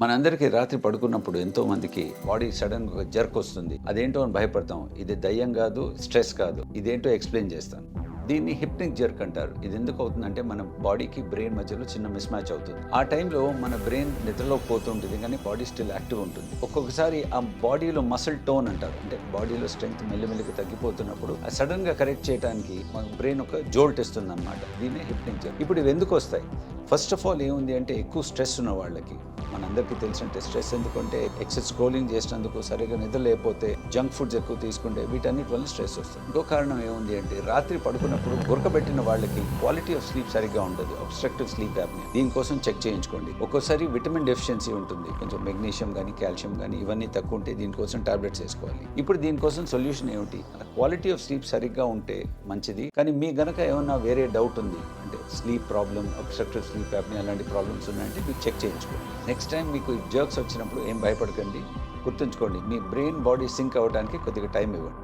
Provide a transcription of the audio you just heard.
మనందరికీ రాత్రి పడుకున్నప్పుడు ఎంతో మందికి బాడీ సడన్ గా జర్క్ వస్తుంది. అదేంటో అని భయపడతాం. ఇది దయ్యం కాదు, స్ట్రెస్ కాదు. ఇదేంటో ఎక్స్ప్లెయిన్ చేస్తాను. దీన్ని హిప్నిక్ జర్క్ అంటారు. ఇది ఎందుకు అవుతుందంటే మన బాడీకి బ్రెయిన్ మధ్యలో చిన్న మిస్ మ్యాచ్ అవుతుంది. ఆ టైంలో మన బ్రెయిన్ నిద్రలోకి పోతుంటుంది కానీ బాడీ స్టిల్ యాక్టివ్ ఉంటుంది. ఒక్కొక్కసారి ఆ బాడీలో మసిల్ టోన్ అంటారు, అంటే బాడీలో స్ట్రెంగ్త్ మెల్లిమెల్లిగా తగ్గిపోతున్నప్పుడు సడన్ గా కరెక్ట్ చేయడానికి మన బ్రెయిన్ ఒక జోల్ట్ ఇస్తుంది అనమాట. దీన్నే హిప్నిక్ జర్క్. ఇప్పుడు ఇవి ఎందుకు వస్తాయి? ఫస్ట్ ఆఫ్ ఆల్ ఏముంది అంటే ఎక్కువ స్ట్రెస్ ఉన్న వాళ్ళకి, మనందరికీ తెలిసినట్టే స్ట్రెస్ ఎందుకంటే ఎక్సెస్ స్క్రోలింగ్ చేసినందుకు, సరిగ్గా నిద్ర లేకపోతే, జంక్ ఫుడ్స్ ఎక్కువ తీసుకుంటే వీటన్నిటి వల్ల స్ట్రెస్ వస్తుంది. ఇంకో కారణం ఏముంది అంటే రాత్రి పడుకున్నప్పుడు గురకబెట్టిన వాళ్ళకి క్వాలిటీ ఆఫ్ స్లీప్ సరిగ్గా ఉండదు, అబ్స్ట్రక్టివ్ స్లీప్ యాప్నియా. దీనికోసం చెక్ చేయించుకోండి. ఒక్కోసారి విటమిన్ డెఫిషియన్సీ ఉంటుంది, కొంచెం మెగ్నీషియం కానీ కాల్షియం కానీ ఇవన్నీ తక్కువ ఉంటే దీనికోసం టాబ్లెట్స్ వేసుకోవాలి. ఇప్పుడు దీనికోసం సొల్యూషన్ ఏమిటి? క్వాలిటీ ఆఫ్ స్లీప్ సరిగ్గా ఉంటే మంచిది. కానీ మీ గనక ఏమన్నా వేరే డౌట్ ఉంది అంటే sleep problem, obstructive sleep apnoea అలాంటి ప్రాబ్లమ్స్ ఉన్నాయంటే మీరు చెక్ చేయించుకోండి. నెక్స్ట్ టైం మీకు జర్క్స్ వచ్చినప్పుడు ఏం భయపడకండి. గుర్తుంచుకోండి, మీ బ్రెయిన్ బాడీ సింక్ అవ్వడానికి కొద్దిగా టైం ఇవ్వండి.